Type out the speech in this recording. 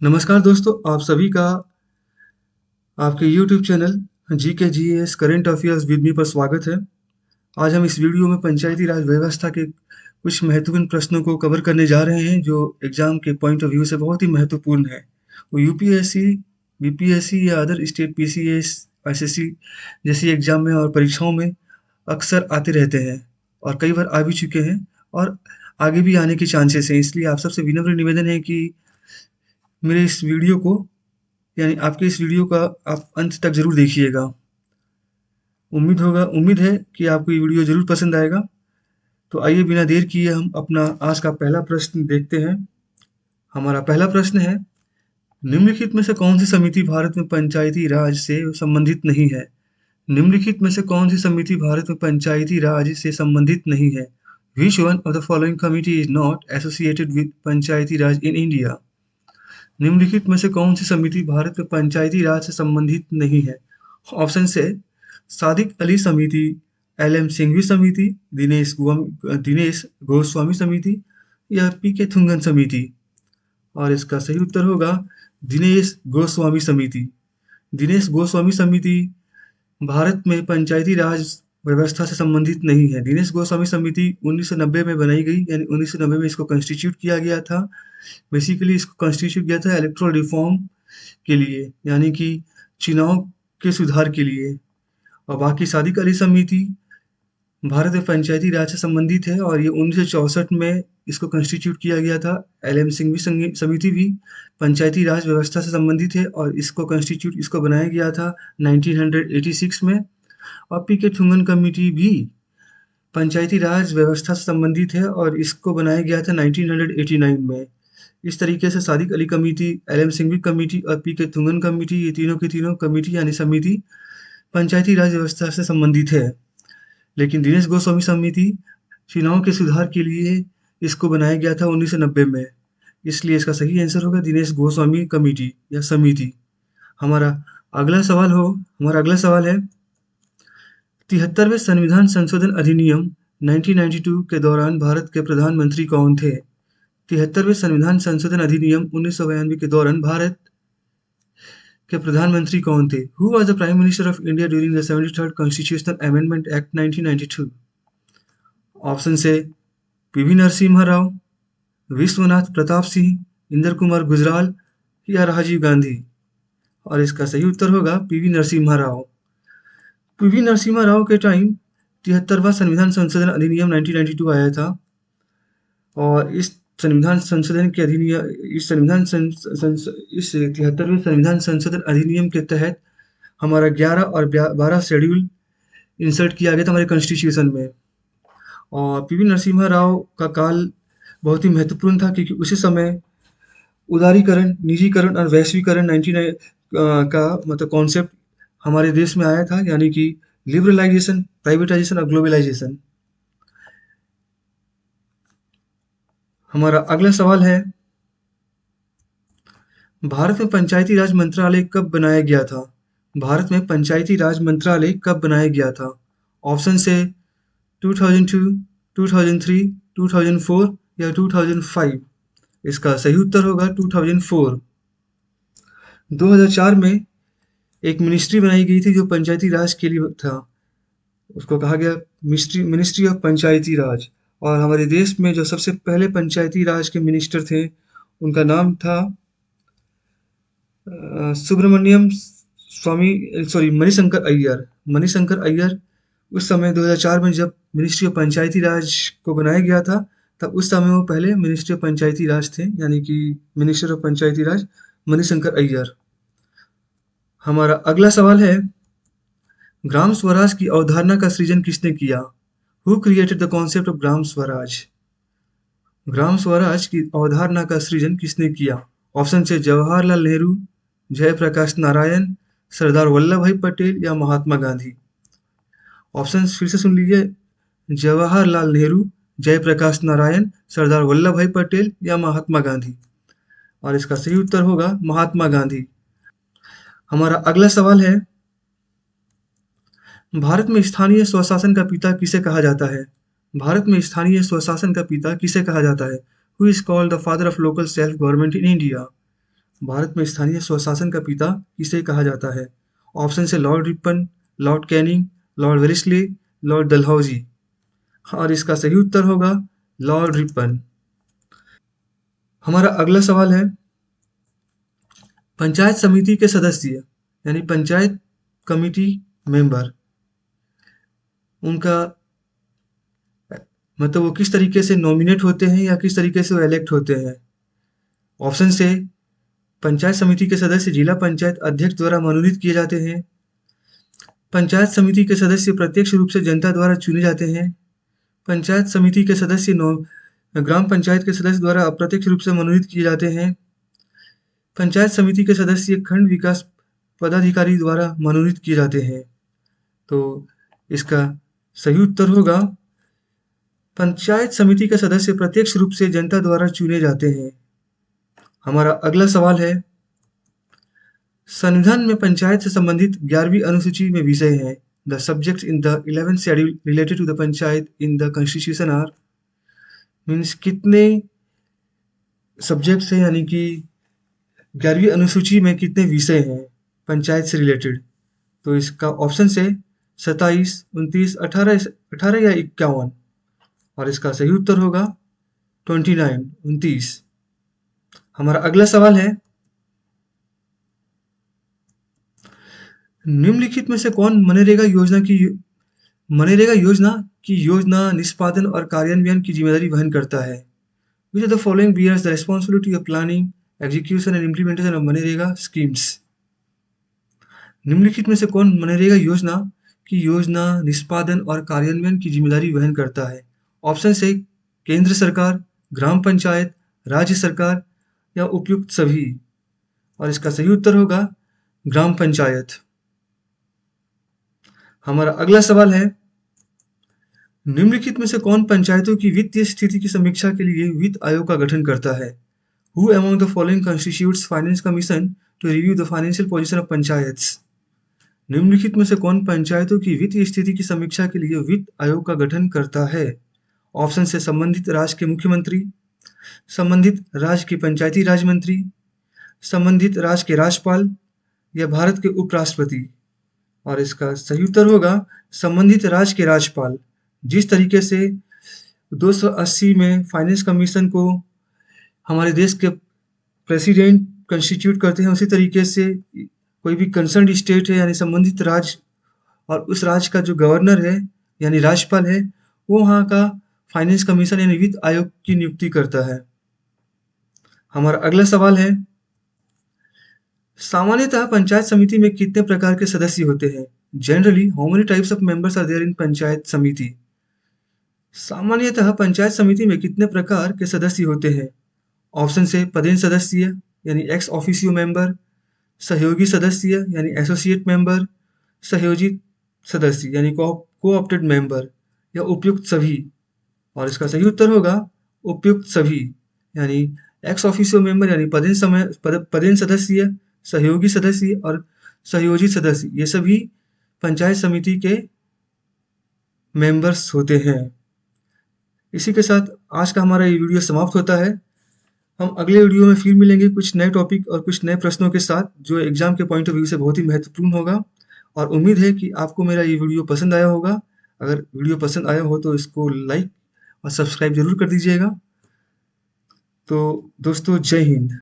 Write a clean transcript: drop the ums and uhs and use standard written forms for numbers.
नमस्कार दोस्तों, आप सभी का आपके YouTube channel GK GS current affairs with me पर स्वागत है। आज हम इस वीडियो में पंचायती राज व्यवस्था के कुछ महत्वपूर्ण प्रश्नों को कवर करने जा रहे हैं जो एग्जाम के पॉइंट ऑफ व्यू से बहुत ही महत्वपूर्ण है। वो यूपीएससी, बीपीएससी या अदर स्टेट पीसीएस, एसएससी जैसी एग्जाम में और परीक्षाओं में अक्सर आते रहते हैं और कई बार आ भी चुके हैं और आगे भी आने के चांसेस हैं। इसलिए आप सबसे विनम्र निवेदन है कि मेरे इस वीडियो को यानी आपके इस वीडियो का आप अंत तक ज़रूर देखिएगा। उम्मीद है कि आपको ये वीडियो ज़रूर पसंद आएगा। तो आइए बिना देर किए हम अपना आज का पहला प्रश्न देखते हैं। हमारा पहला प्रश्न है, निम्नलिखित में से कौन सी समिति भारत में पंचायती राज से संबंधित नहीं है? निम्नलिखित में से कौन सी समिति भारत में पंचायती राज से संबंधित नहीं है? Which one of the following committee is not associated with Panchayati Raj in India? निम्नलिखित में से कौन सी समिति भारत में पंचायती राज से संबंधित नहीं है? ऑप्शन से सादिक अली समिति, एल.एम. सिंघवी समिति, दिनेश गोस्वामी समिति या पी.के. थुंगन समिति। और इसका सही उत्तर होगा दिनेश गोस्वामी समिति। दिनेश गोस्वामी समिति भारत में पंचायती राज व्यवस्था से संबंधित नहीं है। दिनेश गोस्वामी समिति 1990 में बनाई गई, यानी 1990 में इसको कॉन्स्टिट्यूट किया गया था। बेसिकली इसको कॉन्स्टिट्यूट किया था इलेक्टोरल रिफॉर्म के लिए, यानी कि चुनाव के सुधार के लिए। और बाकी सादिक अली समिति भारत में पंचायती राज से संबंधित है और ये 1964 में इसको कॉन्स्टिट्यूट किया गया था। एल.एम. सिंघवी समिति भी पंचायती राज व्यवस्था से संबंधित है और इसको बनाया गया था 1986 में। और पी.के. थुंगन कमेटी भी पंचायती राज व्यवस्था से संबंधित है और इसको बनाया गया था 1989 में। इस तरीके से Sadiq Ali committee, LM. Singhvi committee और पी.के. थुंगन कमेटी, ये तीनों की तीनों कमेटी यानी समिति पंचायती राज व्यवस्था से संबंधित है। लेकिन दिनेश गोस्वामी समिति चुनाव के सुधार के लिए इसको बनाया गया था 1990 में। इसलिए इसका सही आंसर होगा दिनेश गोस्वामी कमेटी या समिति। हमारा अगला सवाल है, 73वें संविधान संशोधन अधिनियम 1992 के दौरान भारत के प्रधानमंत्री कौन थे? 73वें संविधान संशोधन अधिनियम 1992 के दौरान भारत के प्रधानमंत्री कौन थे? Who was the Prime Minister of India during the 73rd Constitutional Amendment Act 1992? Option से पीवी नरसिम्हा राव, विश्वनाथ प्रताप सिंह, इंद्र कुमार गुजराल या राजीव गांधी। और इसका सही उत्तर होगा पीवी नरसिम्हा राव। पीवी नरसिम्हा राव के टाइम 73वां संविधान संशोधन अधिनियम 1992 आया था और इस 73वें संविधान संशोधन अधिनियम के तहत हमारा 11 और 12 शेड्यूल इंसर्ट किया गया था हमारे कॉन्स्टिट्यूशन में। और पीवी नरसिम्हा राव का काल बहुत ही महत्वपूर्ण था क्योंकि उसी समय उदारीकरण, निजीकरण और वैश्वीकरण 99 का मतलब कॉन्सेप्ट हमारे देश में आया था, यानी कि लिबरलाइजेशन, प्राइवेटाइजेशन और ग्लोबलाइजेशन। हमारा अगला सवाल है, भारत में पंचायती राज मंत्रालय कब बनाया गया था? भारत में पंचायती राज मंत्रालय कब बनाया गया था? ऑप्शन से 2002, 2003, 2004 या 2005। इसका सही उत्तर होगा 2004। 2004 में एक मिनिस्ट्री बनाई गई थी जो पंचायती राज के लिए था। उसको कहा गया मिनिस्ट्री ऑफ पंचायती राज। और हमारे देश में जो सबसे पहले पंचायती राज के मिनिस्टर थे उनका नाम था मणिशंकर अय्यर। उस समय 2004 में जब मिनिस्ट्री ऑफ पंचायती राज को बनाया गया था तब उस समय वो पहले मिनिस्ट्री ऑफ पंचायती राज थे, यानी कि मिनिस्टर ऑफ पंचायती राज मणिशंकर अय्यर। हमारा अगला सवाल है, ग्राम स्वराज की अवधारणा का सृजन किसने किया? Who created the concept of Gram Swaraj? Gram Swaraj की अवधारणा का सृजन किसने किया? ऑप्शन से जवाहरलाल नेहरू, जयप्रकाश नारायण, सरदार वल्लभ भाई पटेल या महात्मा गांधी। ऑप्शन फिर से सुन लीजिए, जवाहरलाल नेहरू, जयप्रकाश नारायण, सरदार वल्लभ भाई पटेल या महात्मा गांधी। और इसका सही उत्तर होगा महात्मा गांधी। हमारा अगला सवाल है, भारत में स्थानीय स्वशासन का पिता किसे कहा जाता है? भारत में स्थानीय स्वशासन का पिता किसे कहा जाता है? Who is called the father of local self government in India? Bharat में स्थानीय स्वशासन का पिता किसे कहा जाता है? ऑप्शन है Lord Ripon, Lord Canning, Lord Wellesley, Lord Dalhousie. और इसका सही उत्तर होगा लॉर्ड रिपन। हमारा अगला सवाल है, पंचायत समिति के सदस्य यानी पंचायत कमिटी मेंबर, उनका मतलब वो किस तरीके से नॉमिनेट होते हैं या किस तरीके से वो इलेक्ट होते हैं? ऑप्शन से पंचायत समिति के सदस्य जिला पंचायत अध्यक्ष द्वारा मनोनीत किए जाते हैं। पंचायत समिति के सदस्य प्रत्यक्ष रूप से जनता द्वारा चुने जाते हैं। पंचायत समिति के सदस्य ग्राम पंचायत के सदस्य द्वारा अप्रत्यक्ष रूप से मनोनीत किए जाते हैं। पंचायत समिति के सदस्य खंड विकास पदाधिकारी द्वारा मनोनीत किए जाते हैं। तो इसका सही उत्तर होगा पंचायत समिति के सदस्य प्रत्यक्ष रूप से जनता द्वारा चुने जाते हैं। हमारा अगला सवाल है, संविधान में पंचायत से संबंधित 11वीं अनुसूची में विषय है। The subject in the 11th schedule related to the panchayat in the constitution are, means कितने सब्जेक्ट्स हैं, यानी कि 11वीं अनुसूची में कितने विषय हैं पंचायत से रिलेटेड? तो इसका ऑप्शन है 27, 29, 18 या 51। और इसका सही उत्तर होगा 29, 29। हमारा अगला सवाल है, निम्नलिखित में से कौन मनरेगा योजना की योजना निष्पादन और कार्यान्वयन की जिम्मेदारी वहन करता है? Which of the following bears the responsibility of planning, execution and implementation of मनरेगा स्कीम्स? निम्नलिखित में से कौन मनरेगा योजना की योजना निष्पादन और कार्यान्वयन की जिम्मेदारी वहन करता है? ऑप्शन है केंद्र सरकार, ग्राम पंचायत, राज्य सरकार या उपयुक्त सभी। और इसका सही उत्तर होगा ग्राम पंचायत। हमारा अगला सवाल है, निम्नलिखित में से कौन पंचायतों की वित्तीय स्थिति की समीक्षा के लिए वित्त आयोग का गठन करता है? Who among the following constitutes finance commission to review the financial position of panchayats? निम्नलिखित में से कौन पंचायतों की वित्तीय स्थिति की समीक्षा के लिए वित्त आयोग का गठन करता है? ऑप्शन से संबंधित राज्य के मुख्यमंत्री, संबंधित राज्य के पंचायती राज मंत्री, संबंधित राज्य के राज्यपाल या भारत के उपराष्ट्रपति। और इसका सही उत्तर होगा संबंधित राज्य के राज्यपाल। जिस तरीके से 280 में फाइनेंस कमीशन को हमारे देश के प्रेसिडेंट कंस्टिट्यूट करते हैं, उसी तरीके से कोई भी कंसर्न स्टेट है यानी संबंधित राज्य और उस राज्य का जो गवर्नर है यानी राज्यपाल है, वो वहाँ का फाइनेंस कमीशन यानी वित्त आयोग की नियुक्ति करता है। हमारा अगला सवाल है, सामान्यतः पंचायत समिति में कितने प्रकार के सदस्य होते हैं? Generally how many types of members are there in panchayat samiti? सामान्यतः पंचायत समिति में कितने प्रकार के सदस्य होते हैं? ऑप्शन से पदेन सदस्य यानी एक्स ऑफिसियो मेंबर, सहयोगी सदस्य यानी एसोसिएट मेंबर, सहयोजित सदस्य यानी कोऑप्टेड मेंबर या उपयुक्त सभी। और इसका सही उत्तर होगा उपयुक्त सभी, यानी एक्स ऑफिसियो मेंबर यानी पदेन सदस्य, सहयोगी सदस्य और सहयोजित सदस्य, ये सभी पंचायत समिति के मेंबर्स होते हैं। इसी के साथ आज का हमारा ये वीडियो समाप्त होता है। हम अगले वीडियो में फिर मिलेंगे कुछ नए टॉपिक और कुछ नए प्रश्नों के साथ, जो एग्जाम के पॉइंट ऑफ व्यू से बहुत ही महत्वपूर्ण होगा। और उम्मीद है कि आपको मेरा ये वीडियो पसंद आया होगा। अगर वीडियो पसंद आया हो तो इसको लाइक और सब्सक्राइब जरूर कर दीजिएगा। तो दोस्तों, जय हिंद।